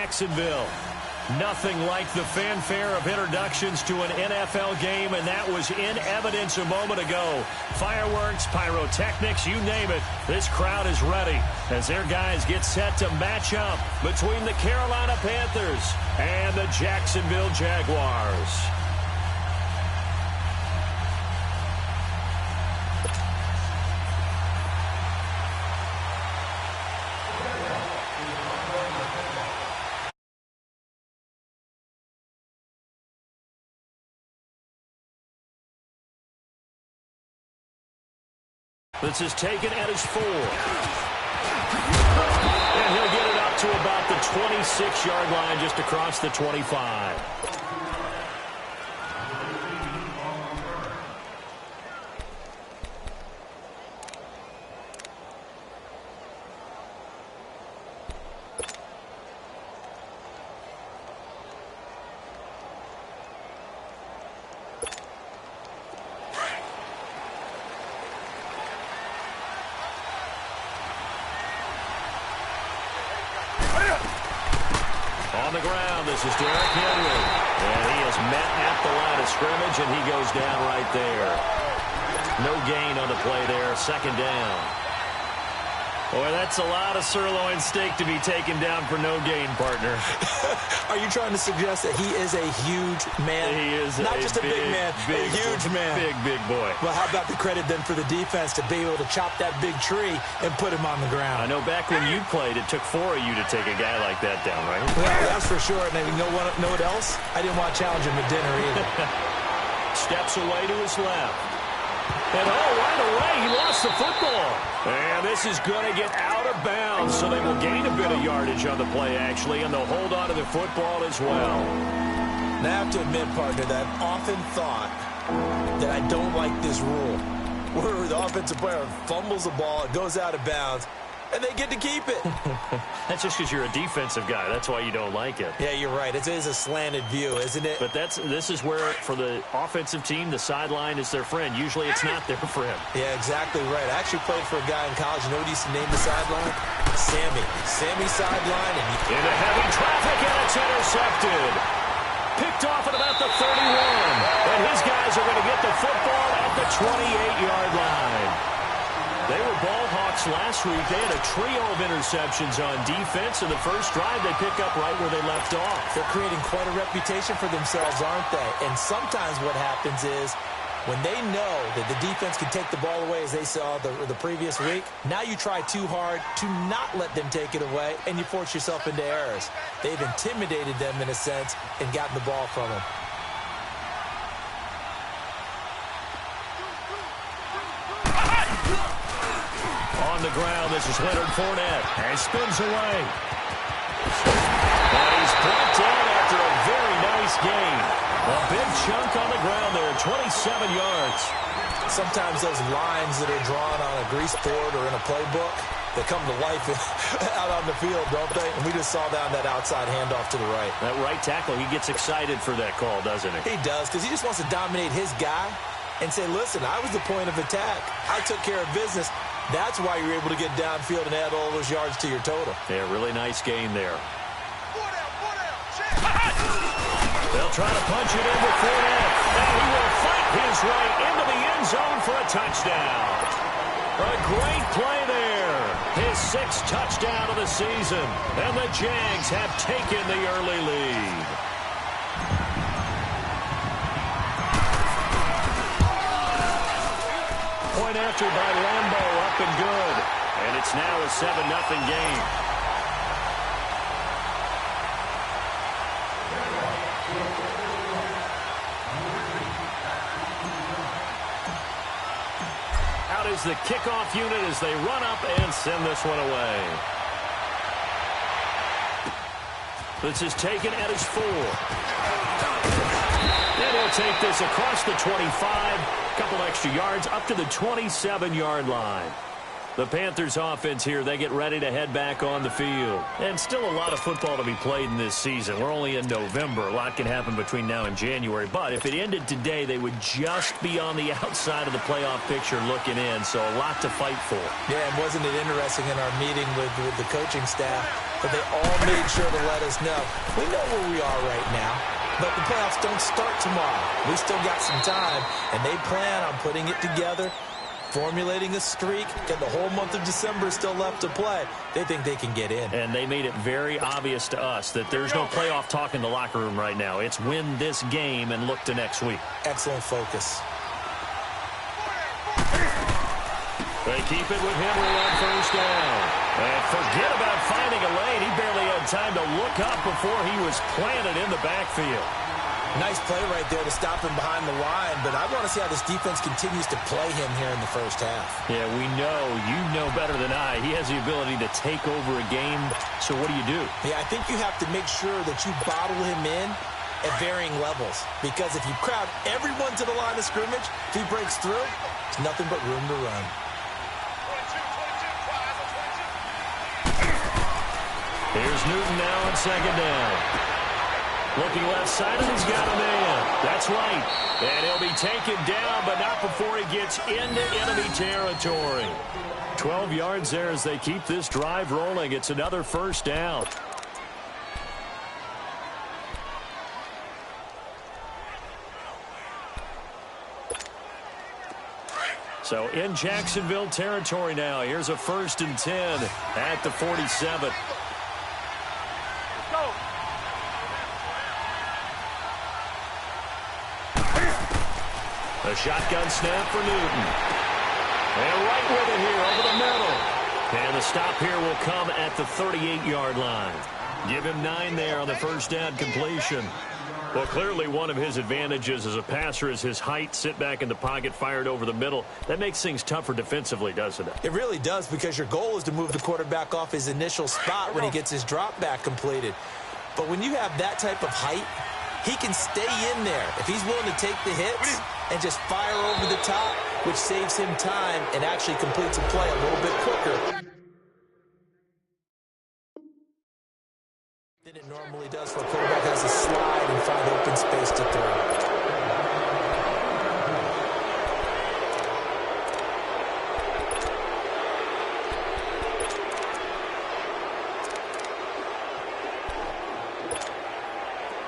Jacksonville. Nothing like the fanfare of introductions to an NFL game, and that was in evidence a moment ago. Fireworks, pyrotechnics, you name it. This crowd is ready as their guys get set to match up between the Carolina Panthers and the Jacksonville Jaguars. This is taken at his 4. And he'll get it up to about the 26-yard line, just across the 25. On the ground, this is Derrick Henry. And he is met at the line of scrimmage, and he goes down right there. No gain on the play there, second down. Boy, that's a lot of sirloin steak to be taken down for no gain, partner. Are you trying to suggest that he is a huge man? He is not just a big man, a huge man. Big boy. Well, how about the credit then for the defense to be able to chop that big tree and put him on the ground? I know back when you played, it took 4 of you to take a guy like that down, right? Well, that's for sure. And you know what else? I didn't want to challenge him at dinner either. Steps away to his left. And right away, he lost the football. And this is going to get out of bounds, so they will gain a bit of yardage on the play, actually, and they'll hold on to the football as well. Now, I have to admit, partner, that I've often thought that I don't like this rule, where the offensive player fumbles the ball, it goes out of bounds, and they get to keep it. That's just because you're a defensive guy. That's why you don't like it. Yeah, you're right. It is a slanted view, isn't it? But this is where, for the offensive team, the sideline is their friend. Usually it's not there for him. Yeah, exactly right. I actually played for a guy in college. You know what he used to name the sideline? Sammy. Sammy sideline. Into heavy traffic, and it's intercepted. Picked off at about the 31. And his guys are going to get the football at the 28-yard line. They were ball hawks last week. They had a trio of interceptions on defense. In the first drive, they pick up right where they left off. They're creating quite a reputation for themselves, aren't they? And sometimes what happens is when they know that the defense can take the ball away, as they saw the previous week, now you try too hard to not let them take it away, and you force yourself into errors. They've intimidated them in a sense and gotten the ball from them. On the ground, this is Leonard Fournette. And spins away. And he's brought down after a very nice gain. A big chunk on the ground there, 27 yards. Sometimes those lines that are drawn on a grease board or in a playbook, they come to life out on the field, don't they? And we just saw down that outside handoff to the right. That right tackle, he gets excited for that call, doesn't he? He does, because he just wants to dominate his guy and say, listen, I was the point of attack. I took care of business. That's why you're able to get downfield and add all those yards to your total. Yeah, really nice gain there. They'll try to punch it in with Fournette. And he will fight his way into the end zone for a touchdown. A great play there. His 6th touchdown of the season. And the Jags have taken the early lead. Point after by Lambo, up and good. And it's now a 7-0 game. Out is the kickoff unit as they run up and send this one away. This is taken at his 4. And he'll take this across the 25. Couple extra yards up to the 27-yard line. The Panthers offense here, they get ready to head back on the field. And still a lot of football to be played in this season. We're only in November. A lot can happen between now and January. But if it ended today, they would just be on the outside of the playoff picture looking in. So a lot to fight for. Yeah, and wasn't it interesting in our meeting with the coaching staff that they all made sure to let us know, we know where we are right now, but the playoffs don't start tomorrow. We still got some time, and they plan on putting it together, formulating a streak, and the whole month of December is still left to play. They think they can get in. And they made it very obvious to us that there's no playoff talk in the locker room right now. It's win this game and look to next week. Excellent focus. They keep it with Henry on first down. And forget about finding a lane. He barely had time to look up before he was planted in the backfield. Nice play right there to stop him behind the line, but I want to see how this defense continues to play him here in the first half. Yeah, we know. You know better than I. He has the ability to take over a game, so what do? Yeah, I think you have to make sure that you bottle him in at varying levels, because if you crowd everyone to the line of scrimmage, if he breaks through, it's nothing but room to run. Here's Newton now on second down. Looking left side, and he's got a man. That's right. And he'll be taken down, but not before he gets into enemy territory. 12 yards there as they keep this drive rolling. It's another first down. So in Jacksonville territory now. Here's a 1st and 10 at the 47. A shotgun snap for Newton. And right with it here over the middle. And the stop here will come at the 38-yard line. Give him 9 there on the first down completion. Well, clearly one of his advantages as a passer is his height. Sit back in the pocket, fired over the middle. That makes things tougher defensively, doesn't it? It really does, because your goal is to move the quarterback off his initial spot when he gets his drop back completed. But when you have that type of height, he can stay in there if he's willing to take the hits and just fire over the top, which saves him time and actually completes a play a little bit quicker than it normally does for a quarterback has to slide and find open space to throw.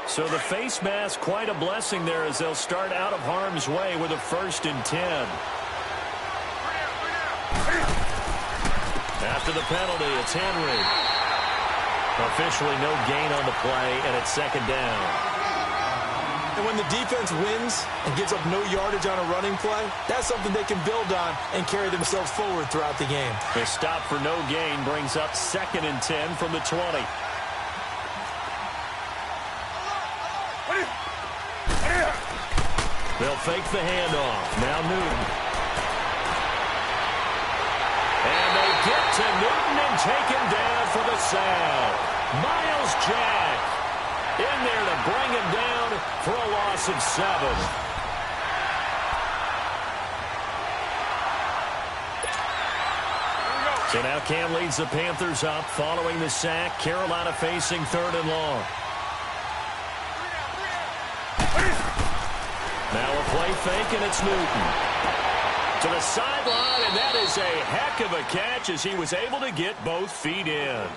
So the face mask, quite a blessing there as they'll start out of harm's way with a 1st and 10. After the penalty, it's Henry. Officially no gain on the play, and it's 2nd down. And when the defense wins and gives up no yardage on a running play, that's something they can build on and carry themselves forward throughout the game. The stop for no gain brings up 2nd and 10 from the 20. They'll fake the handoff. Now Newton. And they get to Newton and take him down for the sack. Miles Jack in there to bring him down for a loss of 7. So now Cam leads the Panthers up following the sack. Carolina facing 3rd and long. Now a play fake, and it's Newton. To the sideline, and that is a heck of a catch as he was able to get both feet in.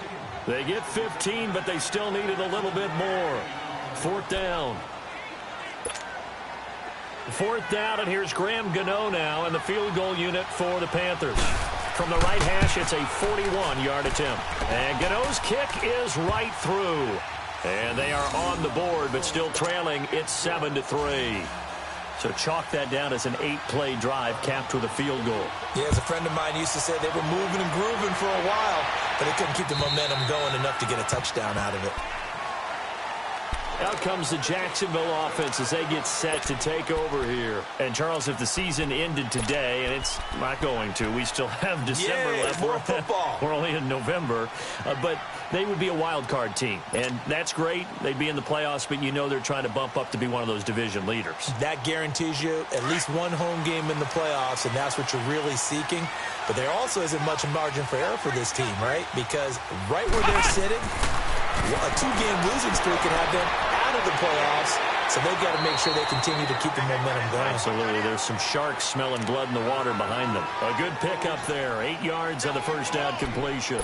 They get 15, but they still needed a little bit more. 4th down. 4th down, and here's Graham Gano now in the field goal unit for the Panthers. From the right hash, it's a 41-yard attempt. And Gano's kick is right through. And they are on the board, but still trailing. It's 7-3. So chalk that down as an 8-play drive capped with a field goal. Yeah, as a friend of mine used to say, they were moving and grooving for a while, but they couldn't keep the momentum going enough to get a touchdown out of it. Out comes the Jacksonville offense as they get set to take over here. And, Charles, if the season ended today, and it's not going to, we still have December left. More football. We're only in November. But they would be a wild card team. And that's great. They'd be in the playoffs, but you know they're trying to bump up to be one of those division leaders. That guarantees you at least one home game in the playoffs, and that's what you're really seeking. But there also isn't much margin for error for this team, right? Because right where they're sitting, a two-game losing streak could have them out of the playoffs, so they've got to make sure they continue to keep the momentum going. Absolutely. There's some sharks smelling blood in the water behind them. A good pickup there. 8 yards on the first down completion.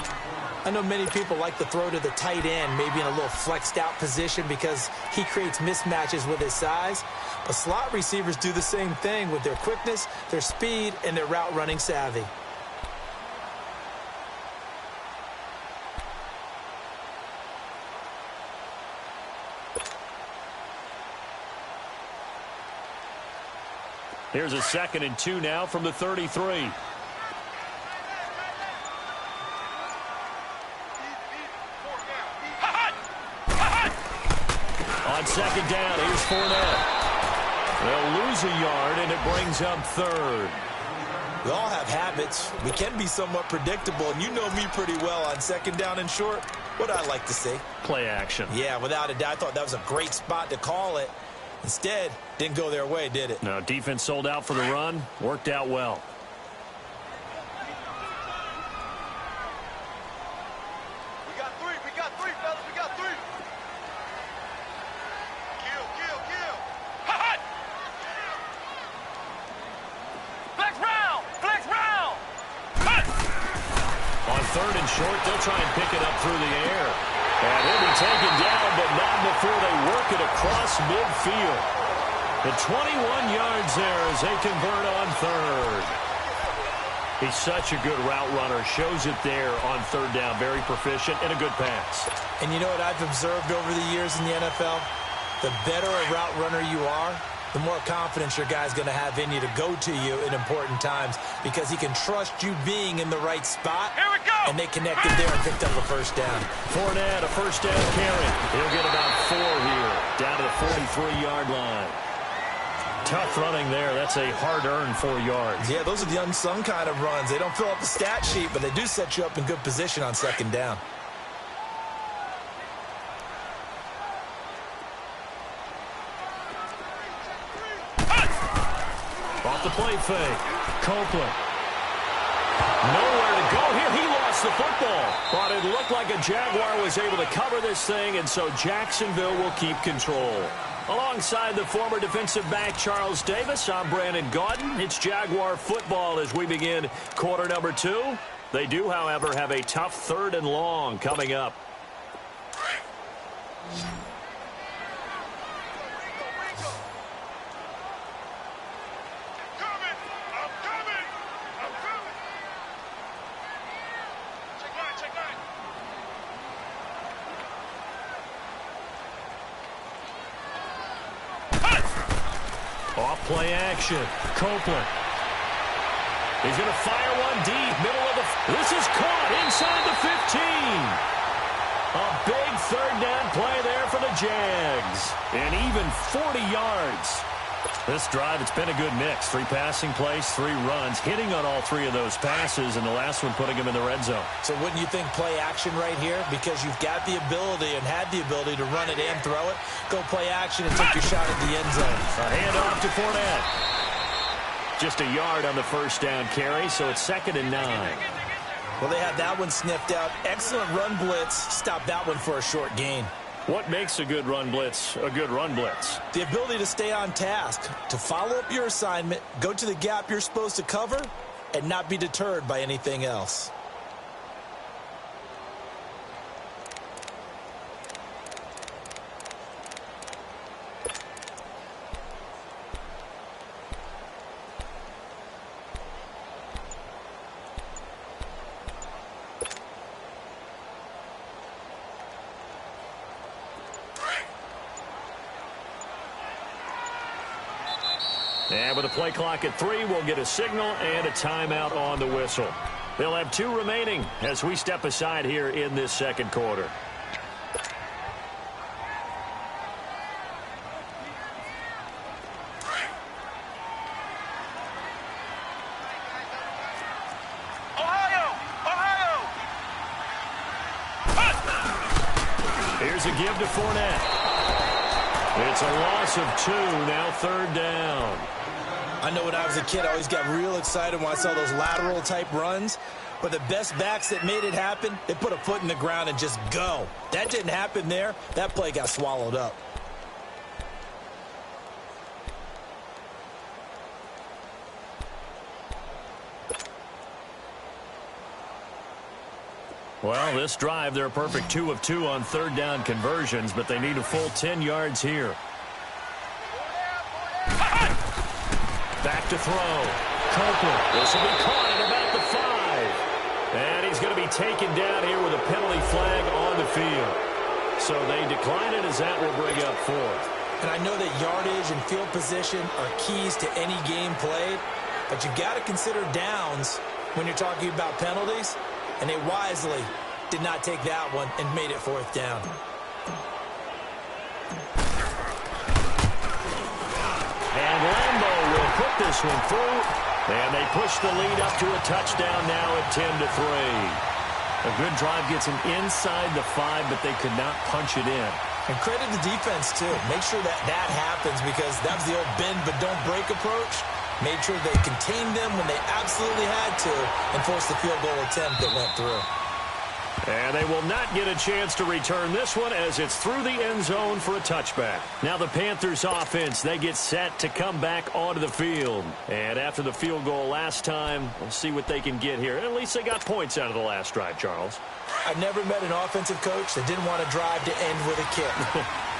I know many people like to throw to the tight end, maybe in a little flexed out position because he creates mismatches with his size. But slot receivers do the same thing with their quickness, their speed, and their route running savvy. Here's a 2nd and 2 now from the 33. On 2nd down, here's Fournette. They'll lose a yard, and it brings up 3rd. We all have habits. We can be somewhat predictable, and you know me pretty well on 2nd down and short. What I like to see? Play action. Yeah, without a doubt. I thought that was a great spot to call it. Instead, didn't go their way, did it? No, defense sold out for the run. Worked out well. We got three, fellas. We got three. Kill. Hot! Flex round. Hot! On 3rd and short, they'll try and pick it up through the air. And he'll be taken down, but not before they work it across midfield. The 21 yards there as they convert on 3rd. He's such a good route runner. Shows it there on 3rd down. Very proficient and a good pass. And you know what I've observed over the years in the NFL? The better a route runner you are, the more confidence your guy's going to have in you to go to you in important times because he can trust you being in the right spot. Here we go. And they connected there and picked up a first down. Fournette, a first down carry. He'll get about 4 here, down to the 43-yard line. Tough running there. That's a hard-earned 4 yards. Yeah, those are the unsung kind of runs. They don't fill up the stat sheet, but they do set you up in good position on 2nd down. Off the play fake. Copeland. Nowhere to go here. He lost the football. But it looked like a Jaguar was able to cover this thing, and so Jacksonville will keep control. Alongside the former defensive back Charles Davis, I'm Brandon Gaudin. It's Jaguar football as we begin quarter number 2. They do, however, have a tough 3rd and long coming up. Off play action. Copeland. He's going to fire one deep. Middle of the... This is caught inside the 15. A big 3rd down play there for the Jags. And even 40 yards. This drive, it's been a good mix. 3 passing plays, 3 runs. Hitting on all 3 of those passes, and the last one putting him in the red zone. So wouldn't you think play action right here? Because you've got the ability and had the ability to run it and throw it. Go play action and take your shot at the end zone. A handoff to Fournette. Just a yard on the first down carry, so it's 2nd and 9. Well, they had that one sniffed out. Excellent run blitz. Stop that one for a short gain. What makes a good run blitz a good run blitz? The ability to stay on task, to follow up your assignment, go to the gap you're supposed to cover, and not be deterred by anything else. And with a play clock at 3, we'll get a signal and a timeout on the whistle. They'll have 2 remaining as we step aside here in this 2nd quarter. a give to Fournette. It's a loss of 2, now 3rd down. I know when I was a kid, I always got real excited when I saw those lateral-type runs. But the best backs that made it happen, they put a foot in the ground and just go. That didn't happen there. That play got swallowed up. Well, this drive, they're a perfect 2 of 2 on 3rd down conversions, but they need a full 10 yards here. Back to throw. Copeland. This will be caught at about the 5. And he's going to be taken down here with a penalty flag on the field. So they decline it as that will bring up 4th. And I know that yardage and field position are keys to any game played, but you got to consider downs when you're talking about penalties. And they wisely did not take that one and made it 4th down. And Lambo will put this one through. And they push the lead up to a touchdown now at 10-3. A good drive gets them inside the 5, but they could not punch it in. And credit the defense, too. Make sure that that happens because that was the old bend but don't break approach. Made sure they contained them when they absolutely had to and forced the field goal attempt that went through. And they will not get a chance to return this one as it's through the end zone for a touchback. Now the Panthers offense, they get set to come back onto the field. And after the field goal last time, we'll see what they can get here. At least they got points out of the last drive, Charles. I've never met an offensive coach that didn't want to drive to end with a kick.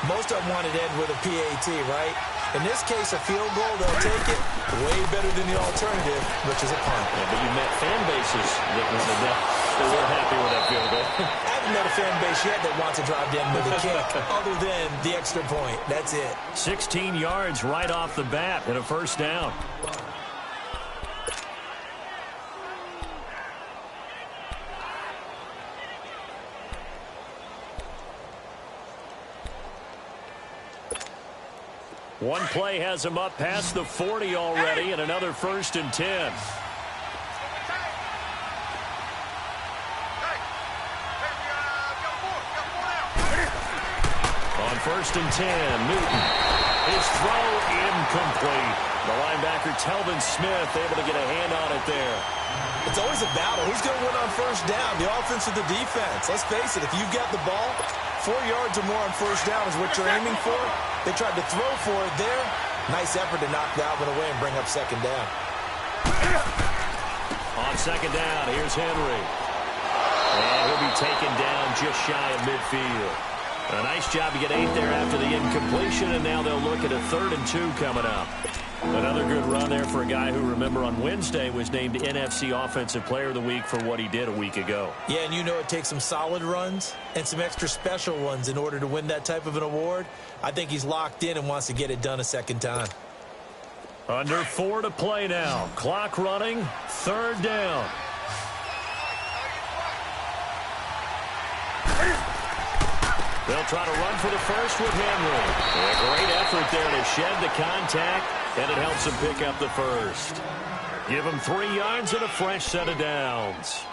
Most of them wanted to end with a PAT, right? In this case, a field goal, they'll take it way better than the alternative, which is a punt. Yeah, but you met fan bases that wanted that. They weren't happy with that field goal. I haven't met a fan base yet that wants to drive to end with a kick other than the extra point. That's it. 16 yards right off the bat and a 1st down. One play has him up past the 40 already, and another 1st and 10. On 1st and 10, Newton. His throw incomplete. The linebacker, Telvin Smith, able to get a hand on it there. It's always a battle. Who's going to win on 1st down, the offense or the defense? Let's face it, if you've got the ball, 4 yards or more on 1st down is what you're aiming for. They tried to throw for it there. Nice effort to knock that one away and bring up 2nd down. On 2nd down, here's Henry. And he'll be taken down just shy of midfield. A nice job to get 8 there after the incompletion, and now they'll look at a 3rd and 2 coming up. Another good run there for a guy who, remember, on Wednesday was named NFC Offensive Player of the Week for what he did a week ago. Yeah, and you know it takes some solid runs and some extra special ones in order to win that type of an award. I think he's locked in and wants to get it done a 2nd time. Under 4 to play now. Clock running, 3rd down. They'll try to run for the 1st with Henry. A great effort there to shed the contact, and it helps him pick up the 1st. Give him 3 yards and a fresh set of downs.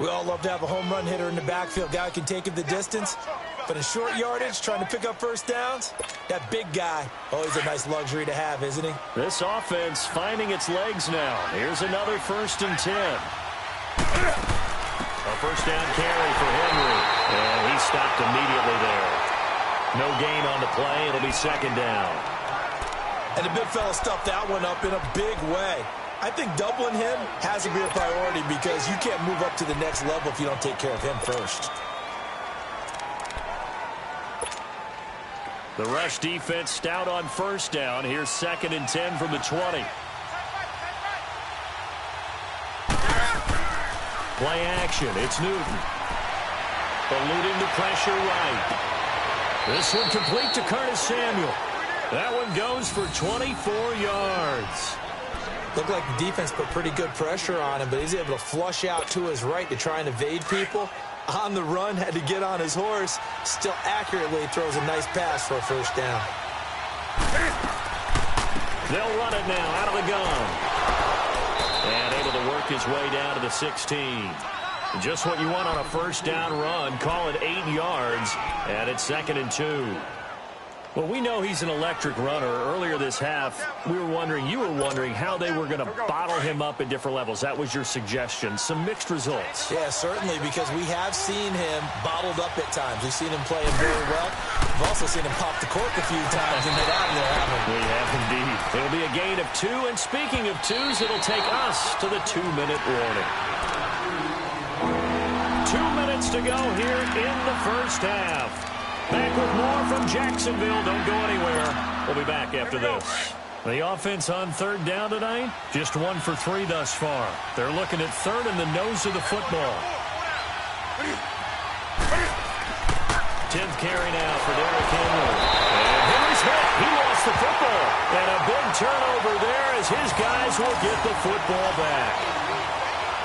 We all love to have a home run hitter in the backfield. Guy can take it the distance. But in short yardage, trying to pick up 1st downs, that big guy, always a nice luxury to have, isn't he? This offense finding its legs now. Here's another 1st and 10. A 1st down carry for Henry. And he stopped immediately there. No gain on the play. It'll be 2nd down. And the big fella stuffed that one up in a big way. I think doubling him has to be a priority because you can't move up to the next level if you don't take care of him first. The rush defense stout on 1st down. Here's 2nd and 10 from the 20. Play action. It's Newton. Eluding the pressure right. This one complete to Curtis Samuel. That one goes for 24 yards. Looked like the defense put pretty good pressure on him, but he's able to flush out to his right to try and evade people. On the run, had to get on his horse. Still accurately throws a nice pass for a 1st down. They'll run it now out of the gun. And able to work his way down to the 16. Just what you want on a first down run. Call it 8 yards, and it's 2nd and 2. Well, we know he's an electric runner. Earlier this half, you were wondering how they were going to bottle him up at different levels. That was your suggestion. Some mixed results. Yeah, certainly, because we have seen him bottled up at times. We've seen him play him very well. We've also seen him pop the cork a few times and get out of there, haven't we? We have indeed. It'll be a gain of 2, and speaking of 2s, it'll take us to the 2-minute warning. 2 minutes to go here in the first half. Back with more from Jacksonville. Don't go anywhere. We'll be back after this. The offense on 3rd down tonight, just 1 for 3 thus far. They're looking at 3rd in the nose of the football. 10th carry now for Derrick Henry. And Henry's hit. He lost the football. And a big turnover there as his guys will get the football back.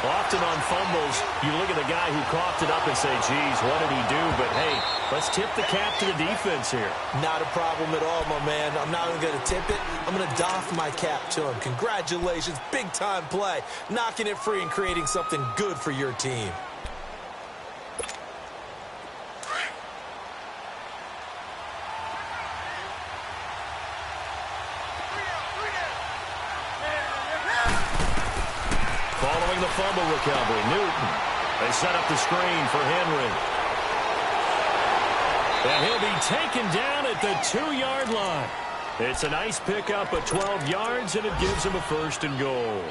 Often on fumbles, you look at the guy who coughed it up and say, geez, what did he do? But, hey, let's tip the cap to the defense here. Not a problem at all, my man. I'm not even going to tip it. I'm going to doff my cap to him. Congratulations. Big-time play. Knocking it free and creating something good for your team. Following the fumble recovery, Newton. They set up the screen for Henry. And he'll be taken down at the 2-yard line. It's a nice pickup of 12 yards, and it gives him a 1st and goal.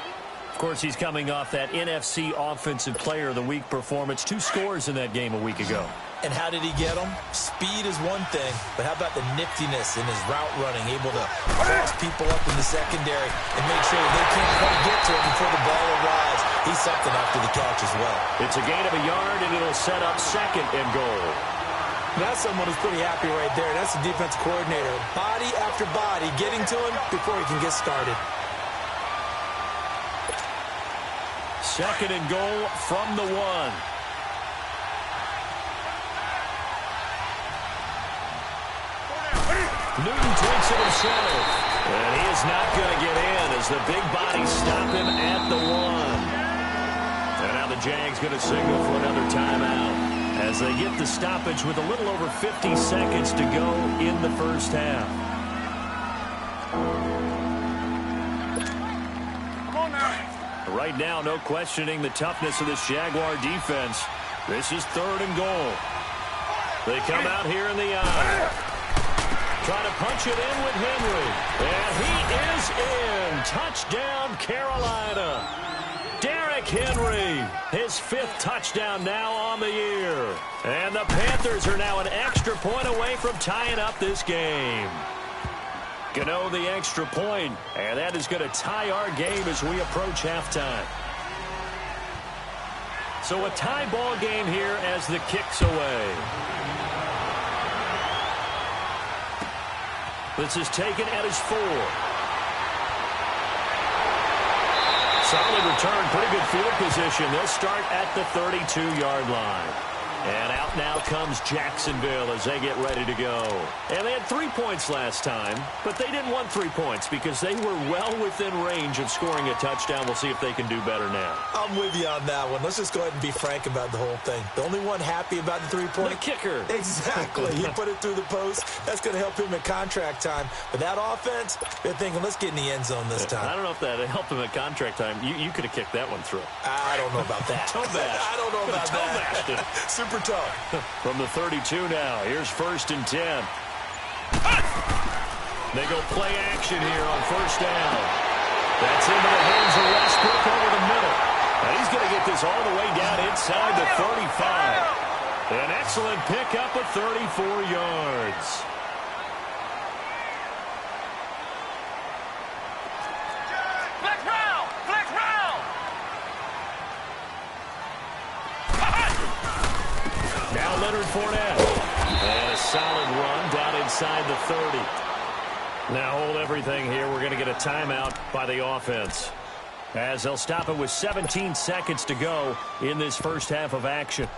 Of course, he's coming off that NFC Offensive Player of the Week performance. 2 scores in that game a week ago. And how did he get them? Speed is one thing, but how about the niftiness in his route running, able to cross people up in the secondary and make sure that they can't quite get to him before the ball arrives. He's something after the catch as well. It's a gain of a yard, and it'll set up 2nd and goal. That's someone who's pretty happy right there. That's the defense coordinator. Body after body getting to him before he can get started. 2nd and goal from the 1. Newton takes it himself. And he is not going to get in as the big bodies stop him at the 1. And now the Jags going to signal for another timeout as they get the stoppage with a little over 50 seconds to go in the first half. Right now, no questioning the toughness of this Jaguar defense. This is 3rd and goal. They come out here in the eye. Trying to punch it in with Henry. And he is in. Touchdown, Carolina. Derrick Henry, his 5th touchdown now on the year. And the Panthers are now an extra point away from tying up this game. Gano the extra point, and that is going to tie our game as we approach halftime. So a tie ball game here as the kick's away. This is taken at his 4. Solid return, pretty good field position. They'll start at the 32-yard line. And out now comes Jacksonville as they get ready to go. And they had 3 points last time, but they didn't want 3 points because they were well within range of scoring a touchdown. We'll see if they can do better now. I'm with you on that one. Let's just go ahead and be frank about the whole thing. The only one happy about the 3-point? The kicker. Exactly. He put it through the post. That's going to help him at contract time. But that offense, they're thinking, let's get in the end zone this time. I don't know if that helped him at contract time. You could have kicked that one through. I don't know about that. Toe bash. I don't know about that. Super tough. From the 32 now, here's 1st and 10. They go play action here on 1st down. That's into the hands of Westbrook over the middle. And he's going to get this all the way down inside the 35. An excellent pickup of 34 yards. Now Leonard Fournette. And a solid run down inside the 30. Now hold everything here. We're going to get a timeout by the offense, as they'll stop it with 17 seconds to go in this first half of action.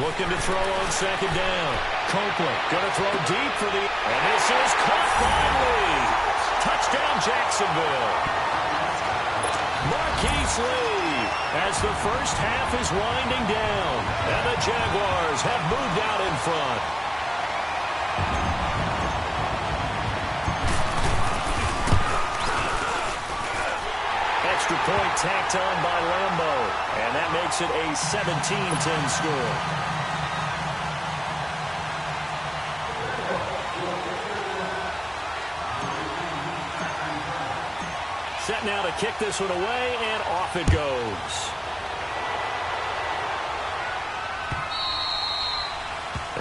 Looking to throw on second down. Copeland going to throw deep for the... And this is caught by Lee. Touchdown, Jacksonville. Marquise Lee as the first half is winding down. And the Jaguars have moved out in front. Extra point tacked on by Lambo. And that makes it a 17-10 score. Set now to kick this one away, and off it goes.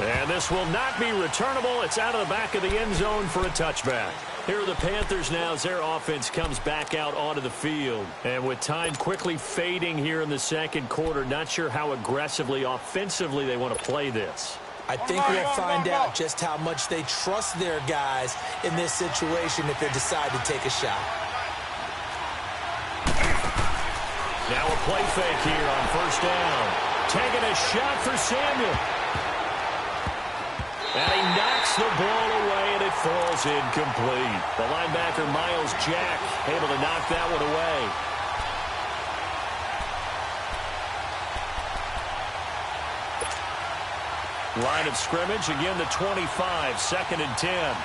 And this will not be returnable. It's out of the back of the end zone for a touchback. Here are the Panthers now as their offense comes back out onto the field. And with time quickly fading here in the second quarter, not sure how aggressively, offensively they want to play this. I think we'll find out just how much they trust their guys in this situation if they decide to take a shot. Now a play fake here on first down. Taking a shot for Samuel. And he knocks the ball away, and it falls incomplete. The linebacker, Miles Jack, able to knock that one away. Line of scrimmage, again the 25, 2nd and 10.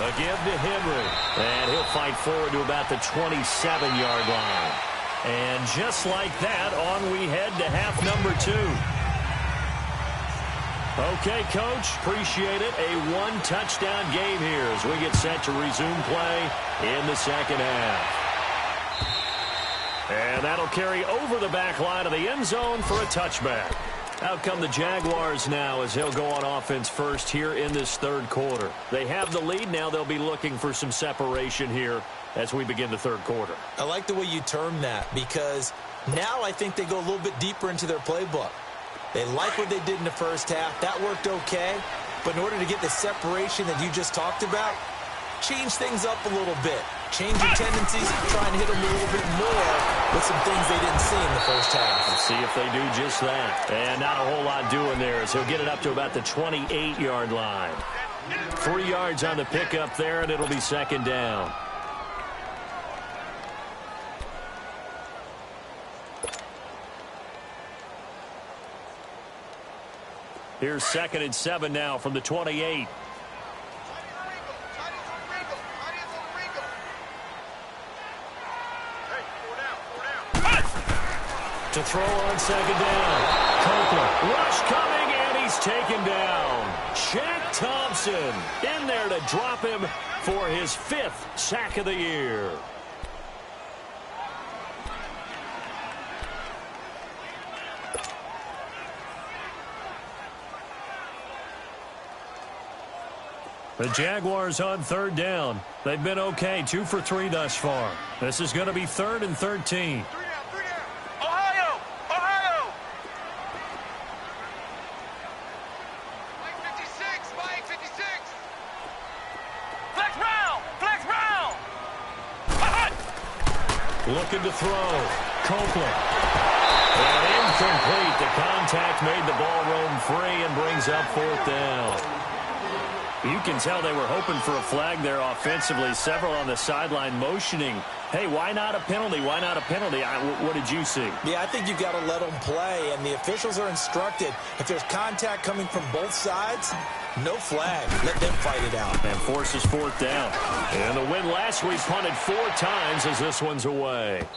A give to Henry. And he'll fight forward to about the 27-yard line. And just like that, on we head to half number 2. Okay, Coach, appreciate it. A one-touchdown game here as we get set to resume play in the second half. And that'll carry over the back line of the end zone for a touchback. Out come the Jaguars now as they'll go on offense first here in this third quarter. They have the lead. Now they'll be looking for some separation here as we begin the third quarter. I like the way you term that because now I think they go a little bit deeper into their playbook. They like what they did in the first half. That worked okay. But in order to get the separation that you just talked about, change things up a little bit. Change your tendencies, try and hit them a little bit more with some things they didn't see in the first half. Let's see if they do just that. And not a whole lot doing there as he'll get it up to about the 28-yard line. 3 yards on the pickup there, and it'll be second down. Here's 2nd and 7 now from the 28. To throw on second down. Copeland. Rush coming, and he's taken down. Shaq Thompson in there to drop him for his 5th sack of the year. The Jaguars on third down. They've been okay, 2 for 3 thus far. This is going to be 3rd and 13. Looking to throw. Copeland. And incomplete. The contact made the ball roam free and brings up 4th down. You can tell they were hoping for a flag there offensively. Several on the sideline motioning. Hey, why not a penalty? Why not a penalty? What did you see? Yeah, I think you've got to let them play, and the officials are instructed. If there's contact coming from both sides, no flag. Let them fight it out. And forces 4th down. And the win last week punted 4 times as this one's away.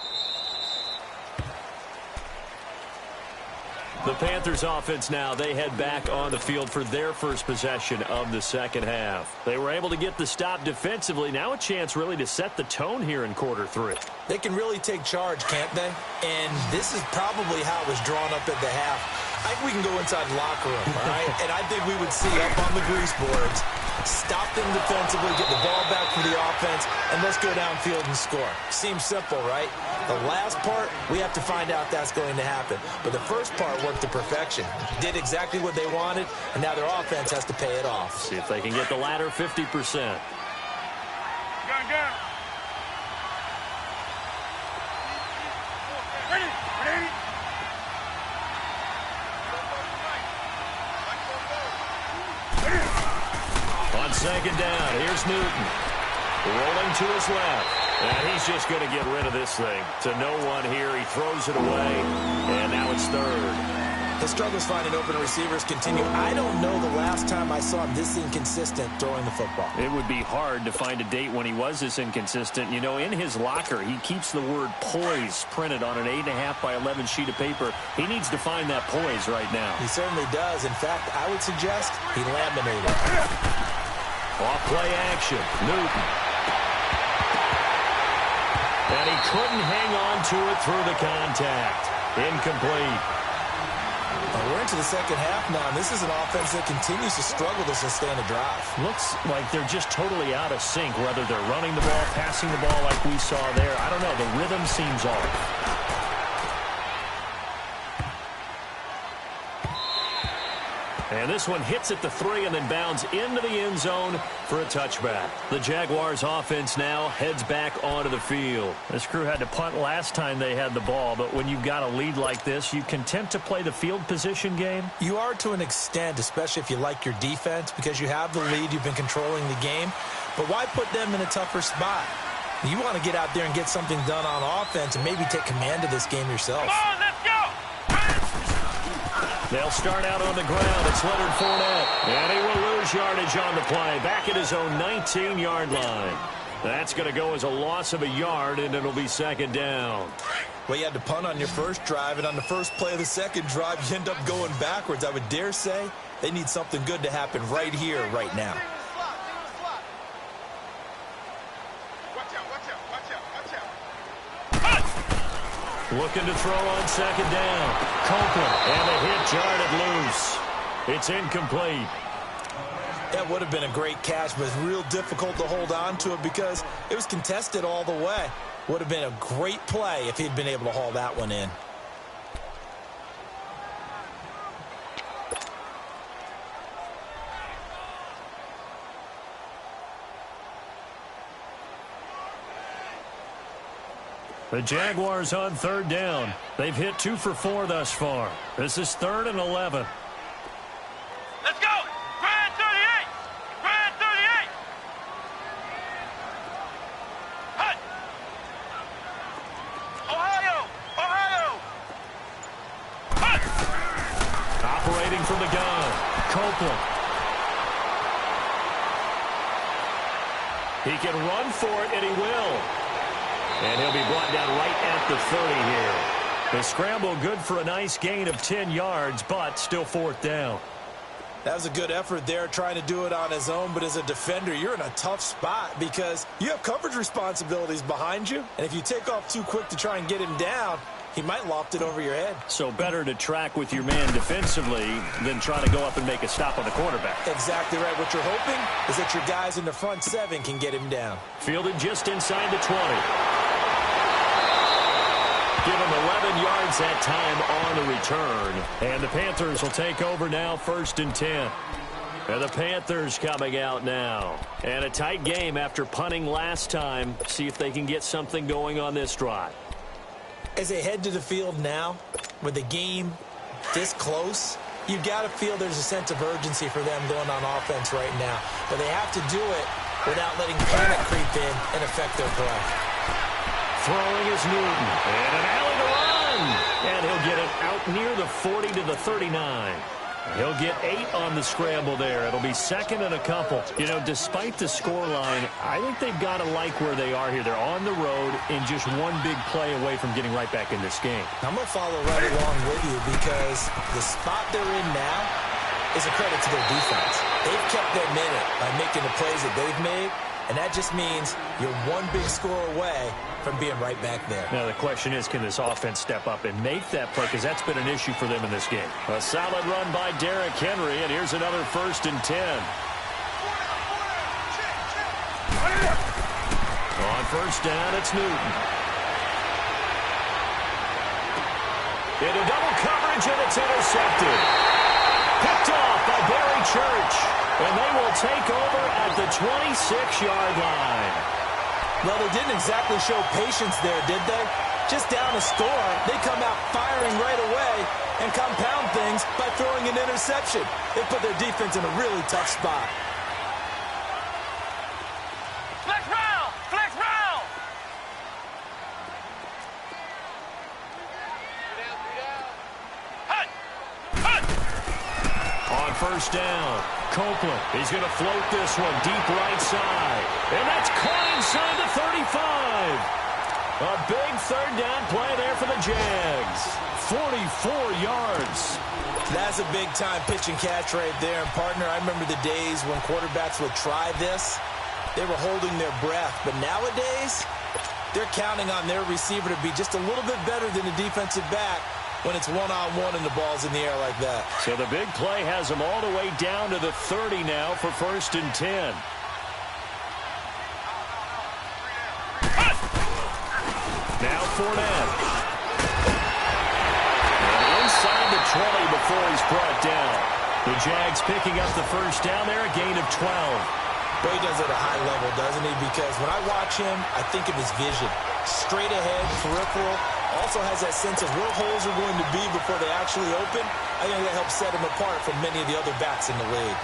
The Panthers offense now, they head back on the field for their first possession of the second half. They were able to get the stop defensively. Now a chance really to set the tone here in quarter 3. They can really take charge, can't they? And this is probably how it was drawn up at the half. I think we can go inside the locker room, all right? And I think we would see up on the grease boards, stop them defensively, get the ball back from the offense, and let's go downfield and score. Seems simple, right? The last part, we have to find out that's going to happen. But the first part worked to perfection. Did exactly what they wanted, and now their offense has to pay it off. See if they can get the latter 50%. second down. Here's Newton. Rolling to his left. And he's just going to get rid of this thing. To no one here. He throws it away. And now it's third. His struggles finding open receivers continue. I don't know the last time I saw him this inconsistent throwing the football. It would be hard to find a date when he was this inconsistent. You know, in his locker, he keeps the word poise printed on an 8.5 by 11 sheet of paper. He needs to find that poise right now. He certainly does. In fact, I would suggest he laminated. Off play action. Newton. And he couldn't hang on to it through the contact. Incomplete. We're into the second half now, and this is an offense that continues to struggle to sustain a drive. Looks like they're just totally out of sync, whether they're running the ball, passing the ball like we saw there. I don't know. The rhythm seems off. And this one hits at the 3 and then bounds into the end zone for a touchback. The Jaguars offense now heads back onto the field. This crew had to punt last time they had the ball, but when you've got a lead like this, you content to play the field position game? You are to an extent, especially if you like your defense, because you have the lead, you've been controlling the game. But why put them in a tougher spot? You want to get out there and get something done on offense and maybe take command of this game yourself. Come on, let's go! They'll start out on the ground. It's Leonard Fournette. And he will lose yardage on the play. Back at his own 19-yard line. That's going to go as a loss of a yard, and it'll be second down. Well, you had to punt on your first drive, and on the first play of the second drive, you end up going backwards. I would dare say they need something good to happen right here, right now. Looking to throw on second down. Copeland, and a hit jarred it loose. It's incomplete. That would have been a great catch, but it's real difficult to hold on to it because it was contested all the way. Would have been a great play if he'd been able to haul that one in. The Jaguars on third down. They've hit 2 for 4 thus far. This is 3rd and 11. Let's go! Grand 38! Grand 38! Hut! Ohio! Ohio! Hut! Operating from the gun. Copeland. He can run for it, and he will. And he'll be brought down right at the 30 here. The scramble good for a nice gain of 10 yards, but still 4th down. That was a good effort there, trying to do it on his own, but as a defender, you're in a tough spot because you have coverage responsibilities behind you, and if you take off too quick to try and get him down, he might loft it over your head. So better to track with your man defensively than try to go up and make a stop on the quarterback. Exactly right. What you're hoping is that your guys in the front 7 can get him down. Fielded just inside the 20. Give him 11 yards that time on the return. And the Panthers will take over now, 1st and 10. And the Panthers coming out now. And a tight game after punting last time. See if they can get something going on this drive. As they head to the field now, with the game this close, you've got to feel there's a sense of urgency for them going on offense right now. But they have to do it without letting panic creep in and affect their play. Throwing is Newton. And an alley to run. And he'll get it out near the 40 to the 39. He'll get 8 on the scramble there. It'll be 2nd and a couple. You know, despite the scoreline, I think they've got to like where they are here. They're on the road and just one big play away from getting right back in this game. I'm going to follow right along with you because the spot they're in now is a credit to their defense. They've kept them in it by making the plays that they've made, and that just means you're one big score away from being right back there. Now the question is, can this offense step up and make that play? Because that's been an issue for them in this game. A solid run by Derrick Henry, and here's another 1st and 10. On 1st down, it's Newton. Into double coverage, and it's intercepted. Picked off by Barry Church, and they will take over at the 26-yard line. Well, they didn't exactly show patience there, did they? Just down a score, they come out firing right away and compound things by throwing an interception. They put their defense in a really tough spot. first down. Copeland, he's going to float this one deep right side. And that's caught inside the 35. A big third down play there for the Jags. 44 yards. That's a big-time pitch and catch right there. And, partner, I remember the days when quarterbacks would try this. They were holding their breath. But nowadays, they're counting on their receiver to be just a little bit better than the defensive back when it's one-on-one and the ball's in the air like that. So the big play has them all the way down to the 30 now for 1st and 10. Now Fournette. And inside the 20 before he's brought down. The Jags picking up the first down there, a gain of 12. But he does it at a high level, doesn't he? Because when I watch him, I think of his vision. Straight ahead, peripheral. Also has that sense of where holes are going to be before they actually open. I think that helps set him apart from many of the other backs in the league.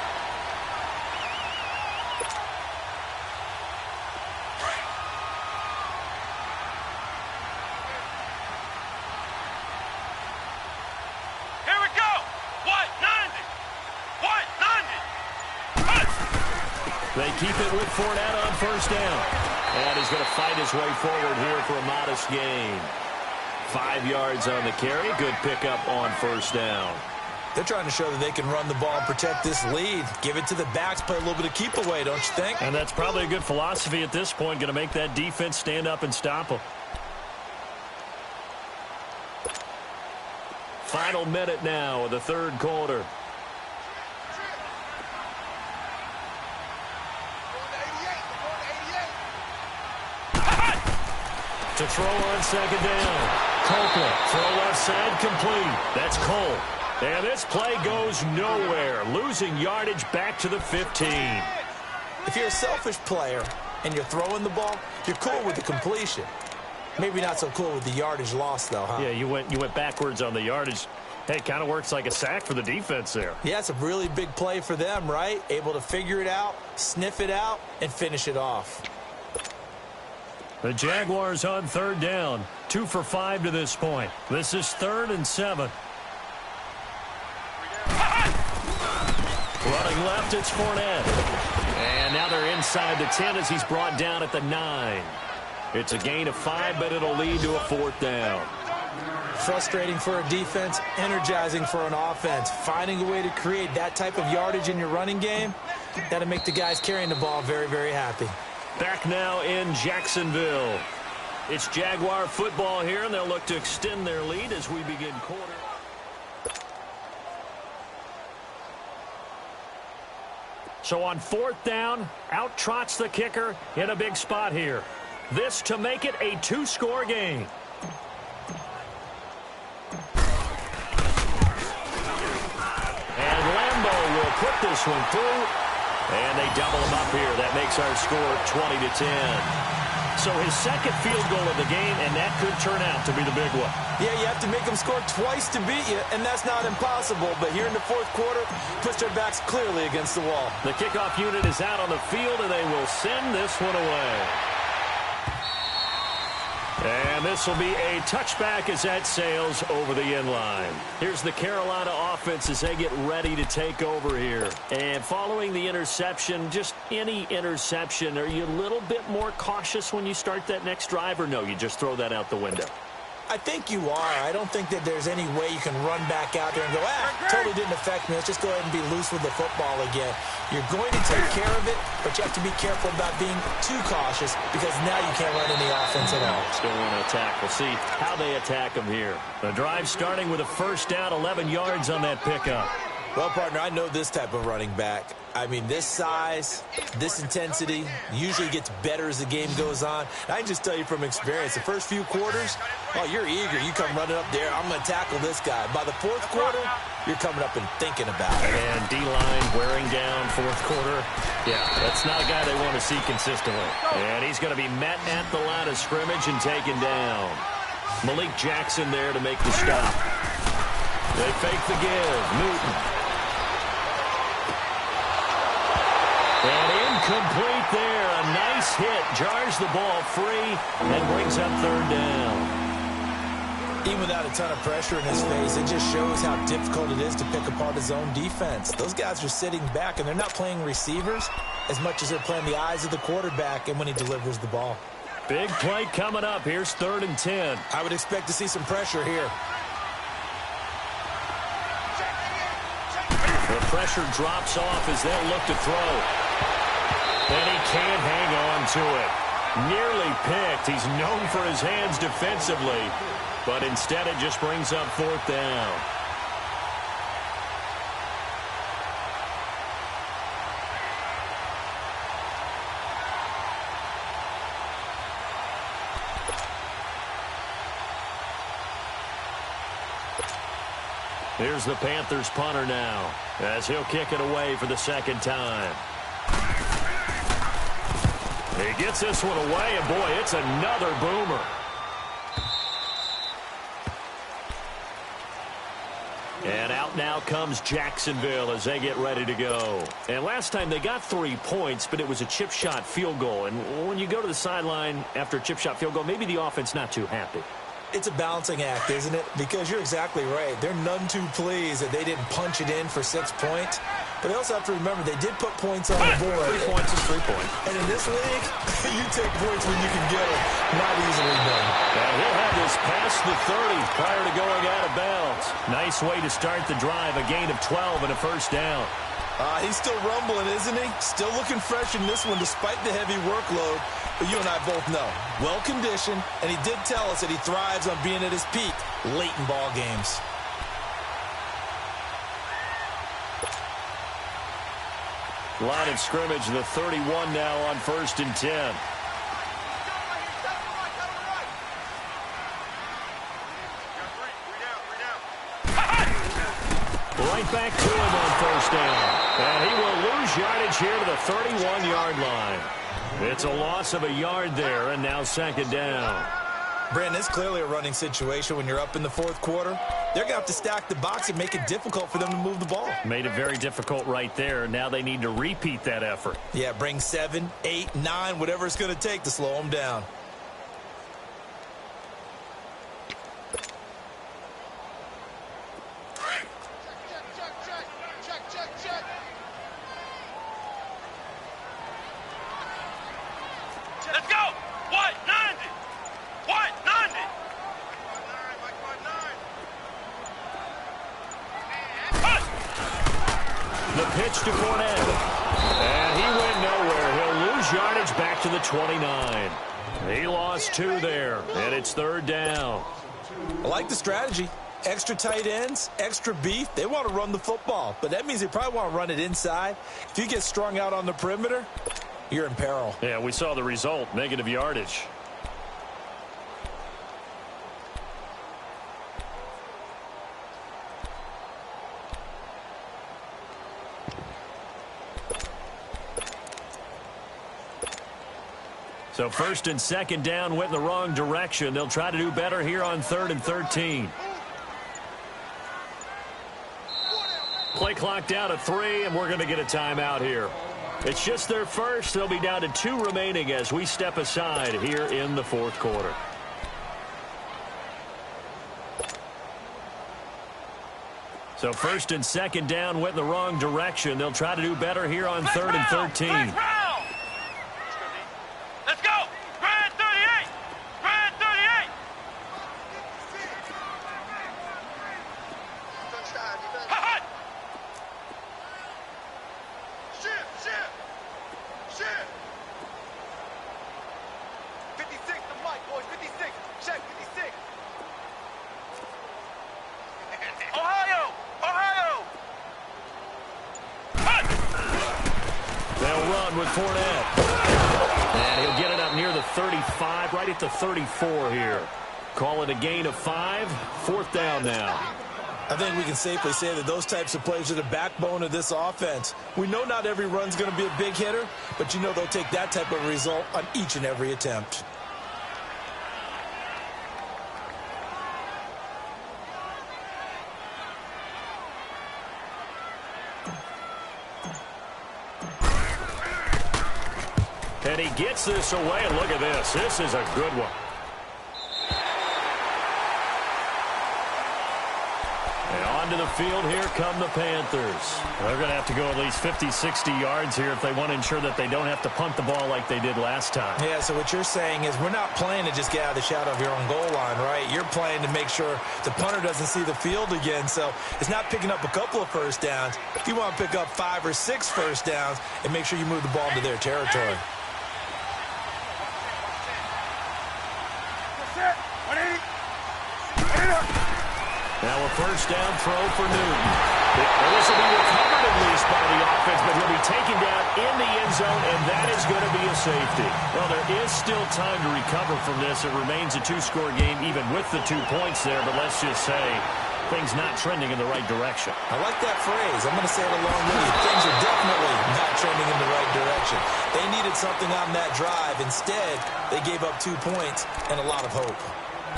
Here we go. 190. 190. They keep it with Fournette on first down. And he's going to fight his way forward here for a modest gain. 5 yards on the carry. Good pickup on first down. They're trying to show that they can run the ball and protect this lead. Give it to the backs, play a little bit of keep away, don't you think? And that's probably a good philosophy at this point. Going to make that defense stand up and stop them. Final minute now of the third quarter. To throw on second down. Copeland, throw left side, complete. That's Cole. And this play goes nowhere. Losing yardage back to the 15. If you're a selfish player and you're throwing the ball, you're cool with the completion. Maybe not so cool with the yardage loss, though, huh? Yeah, you went backwards on the yardage. Hey, it kind of works like a sack for the defense there. Yeah, it's a really big play for them, right? Able to figure it out, sniff it out, and finish it off. The Jaguars on third down. 2 for 5 to this point. This is 3rd and 7. Running left, it's Fournette. And now they're inside the 10 as he's brought down at the 9. It's a gain of 5, but it'll lead to a 4th down. Frustrating for a defense, energizing for an offense. Finding a way to create that type of yardage in your running game, that'll make the guys carrying the ball very, very happy. Back now in Jacksonville. It's Jaguar football here, and they'll look to extend their lead as we begin quarter. So on 4th down, out trots the kicker in a big spot here. This to make it a 2-score game. And Lambeau will put this one through. And they double him up here. That makes our score 20-10. So his second field goal of the game, and that could turn out to be the big one. Yeah, you have to make them score twice to beat you, and that's not impossible. But here in the 4th quarter, puts their backs clearly against the wall. The kickoff unit is out on the field, and they will send this one away. And this will be a touchback as that sails over the end line. Here's the Carolina offense as they get ready to take over here. And following the interception, just any interception, are you a little bit more cautious when you start that next drive, or no, you just throw that out the window? I think you are. I don't think that there's any way you can run back out there and go, totally didn't affect me. Let's just go ahead and be loose with the football again. You're going to take care of it, but you have to be careful about being too cautious because now you can't run any offense at all. Still want to attack. We'll see how they attack them here. The drive starting with a first down, 11 yards on that pickup. Well, partner, I know this type of running back. I mean, this size, this intensity usually gets better as the game goes on. I can just tell you from experience, the first few quarters, oh, you're eager. You come running up there, I'm going to tackle this guy. By the 4th quarter, you're coming up and thinking about it. And D-line wearing down 4th quarter. Yeah, that's not a guy they want to see consistently. And he's going to be met at the line of scrimmage and taken down. Malik Jackson there to make the stop. They fake the give. Newton. And incomplete there. A nice hit. Jars the ball free and brings up 3rd down. Even without a ton of pressure in his face, it just shows how difficult it is to pick apart his own defense. Those guys are sitting back, and they're not playing receivers as much as they're playing the eyes of the quarterback and when he delivers the ball. Big play coming up. Here's 3rd and 10. I would expect to see some pressure here. The pressure drops off as they'll look to throw. And he can't hang on to it. Nearly picked. He's known for his hands defensively, but instead it just brings up 4th down. Here's the Panthers punter now, as he'll kick it away for the 2nd time. He gets this one away, and boy, it's another boomer. And out now comes Jacksonville as they get ready to go. And last time they got 3 points, but it was a chip shot field goal. And when you go to the sideline after a chip shot field goal, maybe the offense not too happy. It's a balancing act, isn't it? Because you're exactly right. They're none too pleased that they didn't punch it in for 6 points. But they also have to remember they did put points on the board. 3 points is 3 points. And in this league, you take points when you can get them. Not easily done. Now he'll have this past the 30 prior to going out of bounds. Nice way to start the drive. A gain of 12 and a 1st down. He's still rumbling, isn't he? Still looking fresh in this one despite the heavy workload. But you and I both know, well-conditioned, and he did tell us that he thrives on being at his peak late in ball games. Line of scrimmage, the 31 now on 1st and 10. Right back to him on 1st down. And he will lose yardage here to the 31-yard line. It's a loss of a yard there, and now 2nd down. Brandon, it's clearly a running situation when you're up in the 4th quarter. They're going to have to stack the box and make it difficult for them to move the ball. Made it very difficult right there. Now they need to repeat that effort. Yeah, bring 7, 8, 9, whatever it's going to take to slow them down. Let's go! What? 90! What? 90! The pitch to Fournette. And he went nowhere. He'll lose yardage back to the 29. He lost 2 there, and it's 3rd down. I like the strategy. Extra tight ends, extra beef. They want to run the football, but that means they probably want to run it inside. If you get strung out on the perimeter, you're in peril. Yeah, we saw the result, negative yardage. So 1st and 2nd down went in the wrong direction. They'll try to do better here on 3rd and 13. Play clock down to 3, and we're going to get a timeout here. It's just their first. They'll be down to 2 remaining as we step aside here in the 4th quarter. So 1st and 2nd down went in the wrong direction. They'll try to do better here on 3rd and 13. Let's go! Grand 38! Grand 38! Hot! Shift! 56, the mic, boys, 56. Check, 56. Ohio! Hot! They'll run with Fournette. And he'll get it up near the 35, right at the 34 here. Call it a gain of 5, 4th down now. I think we can safely say that those types of plays are the backbone of this offense. We know not every run's going to be a big hitter, but you know they'll take that type of result on each and every attempt. And he gets this away, and look at this. This is a good one. field. Here come the Panthers. They're going to have to go at least 50, 60 yards here if they want to ensure that they don't have to punt the ball like they did last time. Yeah, so what you're saying is we're not playing to just get out of the shadow of your own goal line, right? You're playing to make sure the punter doesn't see the field again. So it's not picking up a couple of first downs. You want to pick up 5 or 6 first downs and make sure you move the ball into their territory. Now a first down throw for Newton. This will be recovered at least by the offense, but he'll be taken down in the end zone, and that is going to be a safety. Well, there is still time to recover from this. It remains a 2-score game even with the 2 points there, but let's just say things not trending in the right direction. I like that phrase. I'm going to say it along with you. Things are definitely not trending in the right direction. They needed something on that drive. Instead, they gave up 2 points and a lot of hope.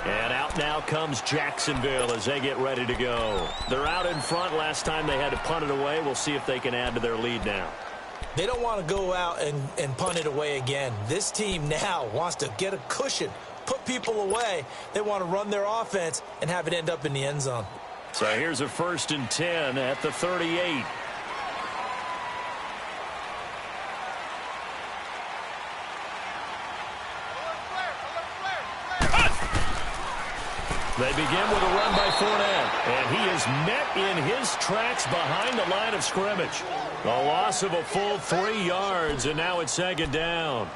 And out now comes Jacksonville as they get ready to go. They're out in front. Last time they had to punt it away. We'll see if they can add to their lead now. They don't want to go out and punt it away again. This team now wants to get a cushion, put people away. They want to run their offense and have it end up in the end zone. So here's a 1st and 10 at the 38. They begin with a run by Fournette, and he is met in his tracks behind the line of scrimmage. A loss of a full 3 yards, and now it's 2nd down.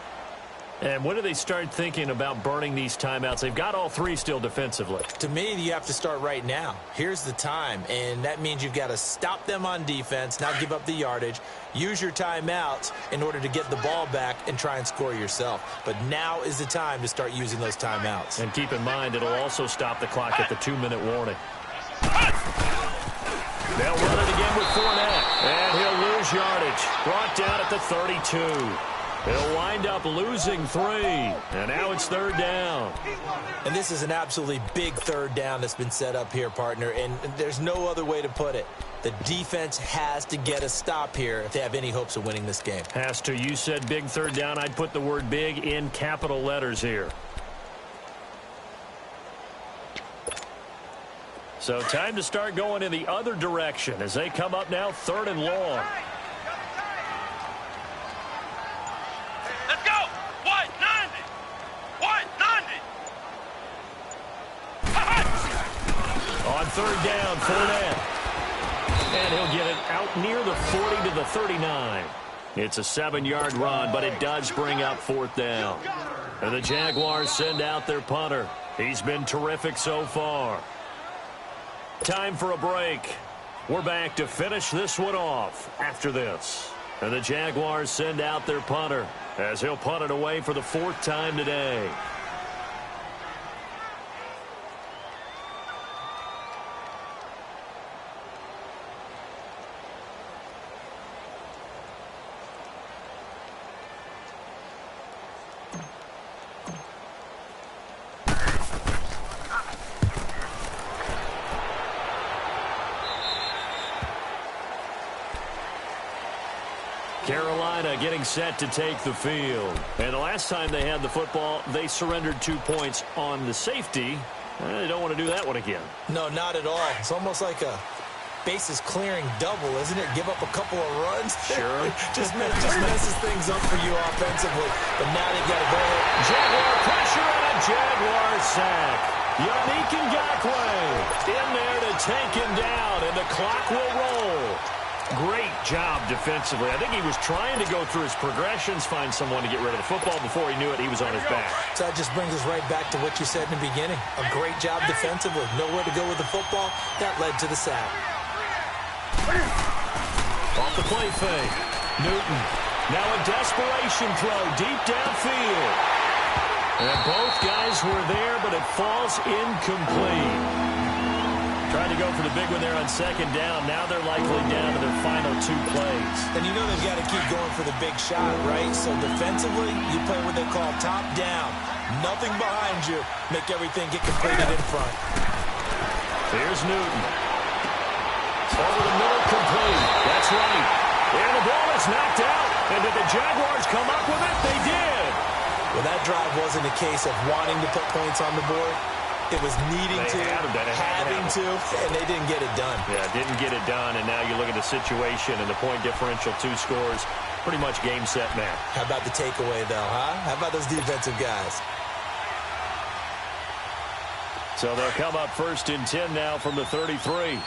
And when do they start thinking about burning these timeouts? They've got all 3 still defensively. To me, you have to start right now. Here's the time, and that means you've got to stop them on defense, not give up the yardage, use your timeouts in order to get the ball back and try and score yourself. But now is the time to start using those timeouts. And keep in mind, it'll also stop the clock at the 2-minute warning. They'll run it again with Fournette, and he'll lose yardage. Brought down at the 32. He'll wind up losing 3, and now it's 3rd down. And this is an absolutely big 3rd down that's been set up here, partner, and there's no other way to put it. The defense has to get a stop here if they have any hopes of winning this game. Has to. You said big 3rd down. I'd put the word big in capital letters here. So time to start going in the other direction as they come up now 3rd and long. On 3rd down, Fournette. And he'll get it out near the 40 to the 39. It's a 7-yard run, but it does bring up 4th down. And the Jaguars send out their punter. He's been terrific so far. Time for a break. We're back to finish this one off after this. And the Jaguars send out their punter as he'll punt it away for the 4th time today. Carolina getting set to take the field. And the last time they had the football, they surrendered 2 points on the safety. They don't want to do that one again. No, not at all. It's almost like a bases clearing double, isn't it? Give up a couple of runs. Sure. just messes things up for you offensively. But now they've got to go ahead. Jaguar pressure and a Jaguar sack. Yannick Ngakoue in there to take him down, and the clock will roll. Great job defensively. I think he was trying to go through his progressions, find someone to get rid of the football. Before he knew it, he was on his back. So that just brings us right back to what you said in the beginning. A great job defensively. Nowhere to go with the football. That led to the sack. Off the play fake. Newton. Now a desperation throw deep downfield. And both guys were there, but it falls incomplete. Trying to go for the big one there on 2nd down. Now they're likely down to their final 2 plays. And you know they've got to keep going for the big shot, right? So defensively, you play what they call top down. Nothing behind you. Make everything get completed in front. Here's Newton. Over the middle, complete. That's right. And the ball is knocked out. And did the Jaguars come up with it? They did. Well, that drive wasn't a case of wanting to put points on the board. It was needing to, having to, and they didn't get it done. Yeah, didn't get it done, and now you look at the situation and the point differential, 2 scores, pretty much game, set, match. How about the takeaway, though, huh? How about those defensive guys? So they'll come up 1st and 10 now from the 33.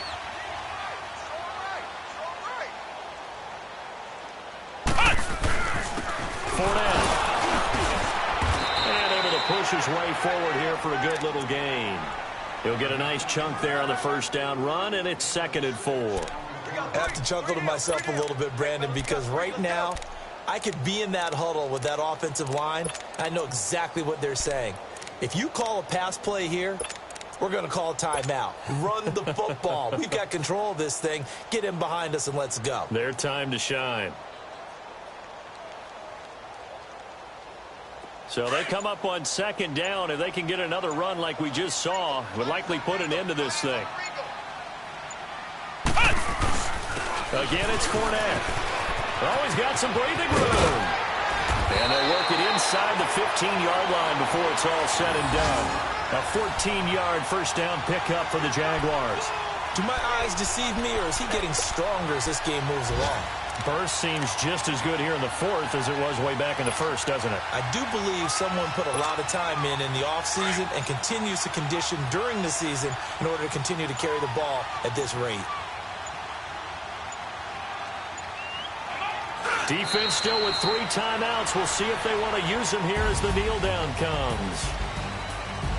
Fournette. And able to push his way forward here for a good little gain. He'll get a nice chunk there on the 1st down run, and it's 2nd and 4. I have to chuckle to myself a little bit, Brandon, because right now I could be in that huddle with that offensive line. I know exactly what they're saying. If you call a pass play here, we're going to call a timeout. Run the football. We've got control of this thing. Get him behind us and let's go. Their time to shine. So they come up on 2nd down. If they can get another run like we just saw, would likely put an end to this thing. Again, it's Fournette. Always got some breathing room. And they'll work it inside the 15-yard line before it's all said and done. A 14-yard 1st down pickup for the Jaguars. Do my eyes deceive me, or is he getting stronger as this game moves along? Burst seems just as good here in the 4th as it was way back in the 1st, doesn't it? I do believe someone put a lot of time in the offseason and continues to condition during the season in order to continue to carry the ball at this rate. Defense still with 3 timeouts. We'll see if they want to use them here as the kneel down comes.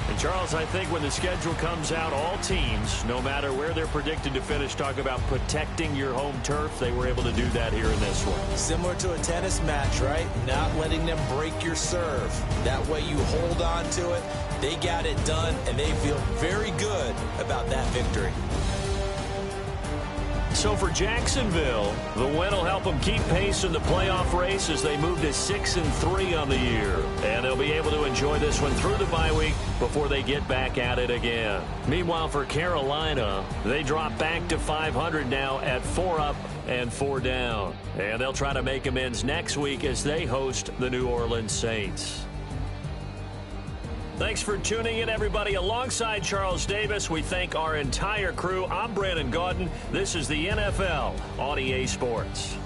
And, Charles, I think when the schedule comes out, all teams, no matter where they're predicted to finish, talk about protecting your home turf. They were able to do that here in this one. Similar to a tennis match, right? Not letting them break your serve. That way you hold on to it. They got it done, and they feel very good about that victory. So for Jacksonville, the win will help them keep pace in the playoff race as they move to 6-3 on the year. And they'll be able to enjoy this one through the bye week before they get back at it again. Meanwhile, for Carolina, they drop back to 500 now at 4 up and 4 down. And they'll try to make amends next week as they host the New Orleans Saints. Thanks for tuning in, everybody. Alongside Charles Davis, we thank our entire crew. I'm Brandon Gaudin. This is the NFL on EA Sports.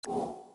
You